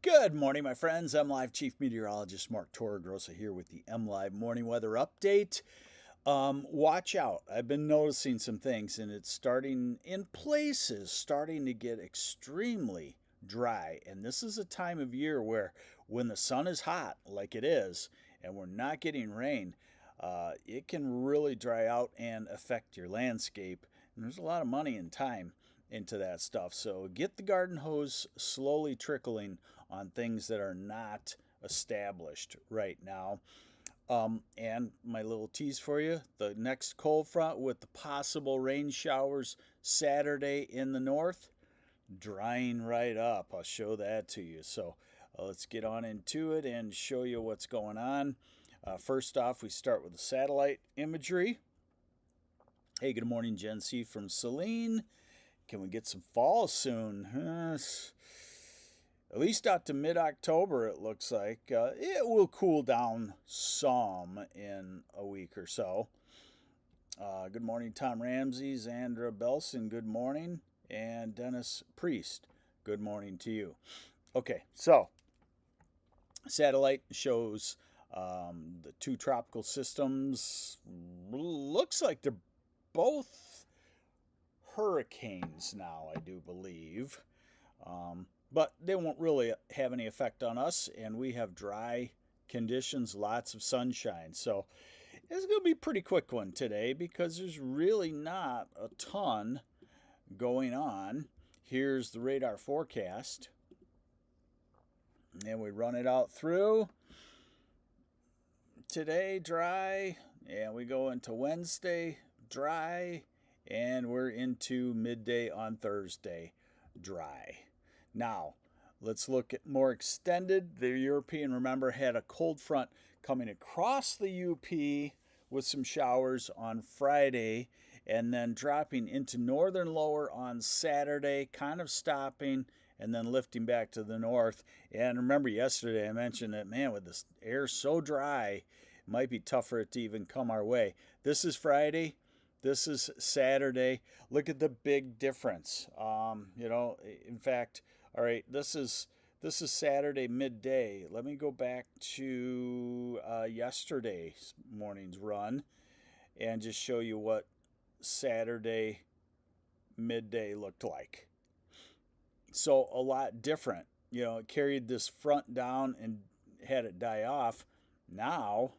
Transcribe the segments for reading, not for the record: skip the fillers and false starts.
Good morning, my friends. MLive Chief Meteorologist Mark Torregrossa here with the MLive Morning Weather Update. Watch out. I've been noticing some things, and it's starting to get extremely dry. And this is a time of year where when the sun is hot, like it is, and we're not getting rain, it can really dry out and affect your landscape. And there's a lot of money and time into that stuff. So get the garden hose slowly trickling on things that are not established right now. And my little tease for you, the next cold front with the possible rain showers Saturday in the north, drying right up. I'll show that to you. So let's get on into it and show you what's going on. First off, we start with the satellite imagery. Hey, good morning, Jen C. from Saline. Can we get some fall soon? At least out to mid-October, it looks like. It will cool down some in a week or so. Good morning, Tom Ramsey, Zandra Belson, good morning. And Dennis Priest, good morning to you. Okay, so satellite shows the two tropical systems. Looks like they're both hurricanes now, I do believe. But they won't really have any effect on us, and we have dry conditions, lots of sunshine. So it's going to be a pretty quick one today because there's really not a ton going on. Here's the radar forecast, and we run it out through. Today, dry, and we go into Wednesday, dry, and we're into midday on Thursday, dry. Now, let's look at more extended. The European, remember, had a cold front coming across the UP with some showers on Friday and then dropping into northern lower on Saturday, kind of stopping and then lifting back to the north. And remember yesterday I mentioned that, man, with this air so dry, it might be tough for it to even come our way. This is Friday. This is Saturday. Look at the big difference. In fact, all right, this is Saturday midday. Let me go back to yesterday's morning's run and just show you what Saturday midday looked like. So a lot different. It carried this front down and had it die off. Now,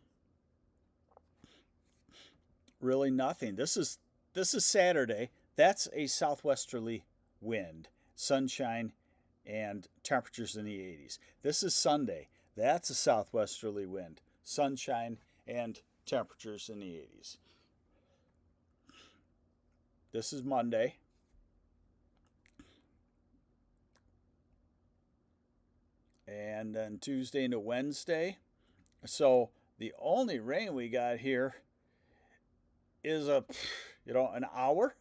really nothing. This is Saturday. That's a southwesterly wind, sunshine, and temperatures in the 80s. This is Sunday. That's a southwesterly wind, sunshine, and temperatures in the 80s. This is Monday. And then Tuesday into Wednesday. So the only rain we got here is an hour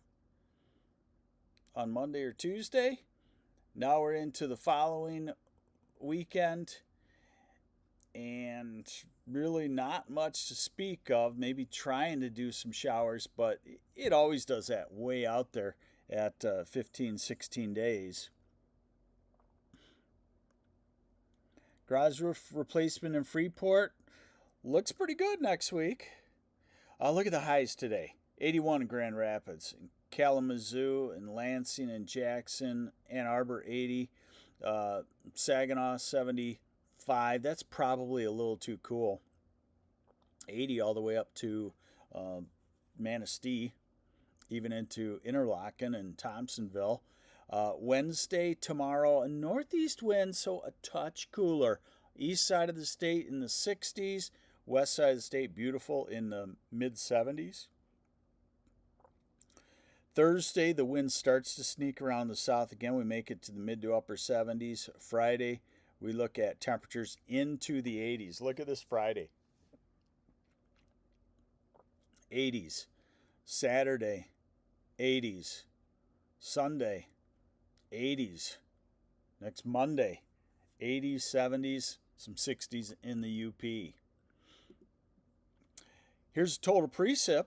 on Monday or Tuesday. Now we're into the following weekend, and really not much to speak of. Maybe trying to do some showers, but it always does that way out there at 15, 16 days. Garage roof replacement in Freeport looks pretty good next week. Look at the highs today. 81 in Grand Rapids, in Kalamazoo, and Lansing, and Jackson, Ann Arbor 80, Saginaw 75. That's probably a little too cool. 80 all the way up to Manistee, even into Interlaken and Thompsonville. Wednesday, tomorrow, a northeast wind, so a touch cooler. East side of the state in the 60s. West side of the state, beautiful in the mid-70s. Thursday, the wind starts to sneak around the south again. We make it to the mid to upper 70s. Friday, we look at temperatures into the 80s. Look at this Friday. 80s. Saturday, 80s. Sunday, 80s. Next Monday, 80s, 70s, some 60s in the UP. Here's a total precip.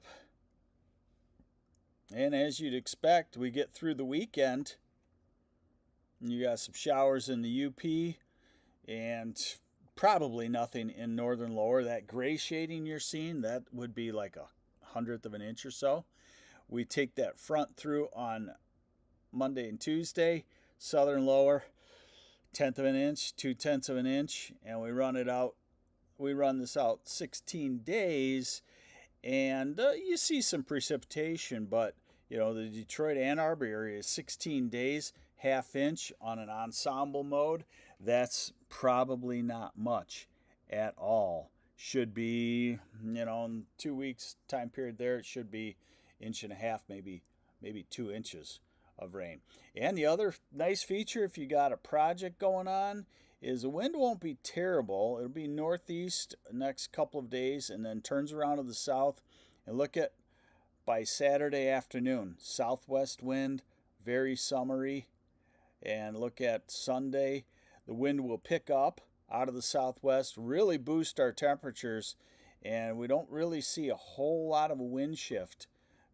And as you'd expect, we get through the weekend. You got some showers in the UP. and probably nothing in northern lower. That gray shading you're seeing, that would be like a 100th of an inch or so. We take that front through on Monday and Tuesday, southern lower, 1/10 of an inch, 2/10 of an inch, and we run it out. We run this out 16 days, and you see some precipitation, but the Detroit Ann Arbor area is 16 days, 1/2 inch on an ensemble mode. That's probably not much at all. Should be, in 2 weeks time period there, it should be 1.5 inches, maybe 2 inches of rain. And the other nice feature, if you got a project going on, is the wind won't be terrible. It'll be northeast next couple of days and then turns around to the south. And look at by Saturday afternoon, southwest wind, very summery. And look at Sunday, the wind will pick up out of the southwest, really boost our temperatures, and we don't really see a whole lot of a wind shift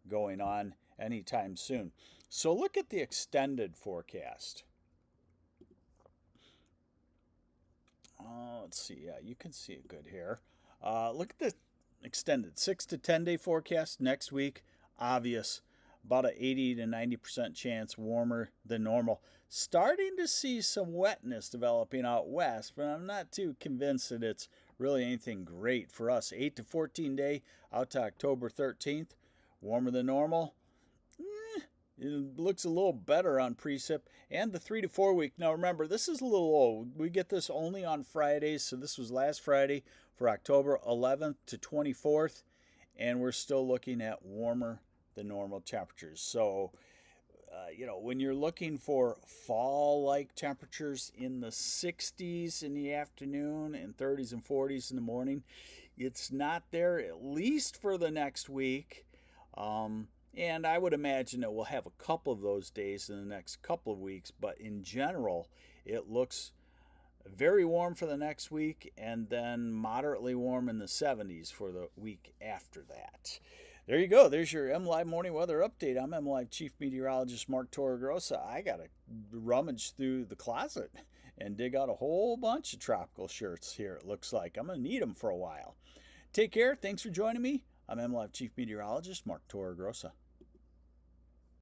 going on anytime soon. So look at the extended forecast. Let's see. Yeah, you can see it good here. Look at the extended 6 to 10 day forecast next week. Obvious, about an 80 to 90% chance warmer than normal. Starting to see some wetness developing out west, but I'm not too convinced that it's really anything great for us. 8 to 14 day out to October 13th. Warmer than normal. It looks a little better on precip. And the 3 to 4 week. Now remember, this is a little old. We get this only on Fridays. So this was last Friday for October 11th to 24th. And we're still looking at warmer than normal temperatures. So, when you're looking for fall-like temperatures in the 60s in the afternoon and 30s and 40s in the morning, it's not there at least for the next week. And I would imagine that we'll have a couple of those days in the next couple of weeks. But in general, it looks very warm for the next week and then moderately warm in the 70s for the week after that. There you go. There's your MLive morning weather update. I'm MLive Chief Meteorologist Mark Torregrossa. I got to rummage through the closet and dig out a whole bunch of tropical shirts here, it looks like. I'm going to need them for a while. Take care. Thanks for joining me. I'm MLive Chief Meteorologist Mark Torregrossa.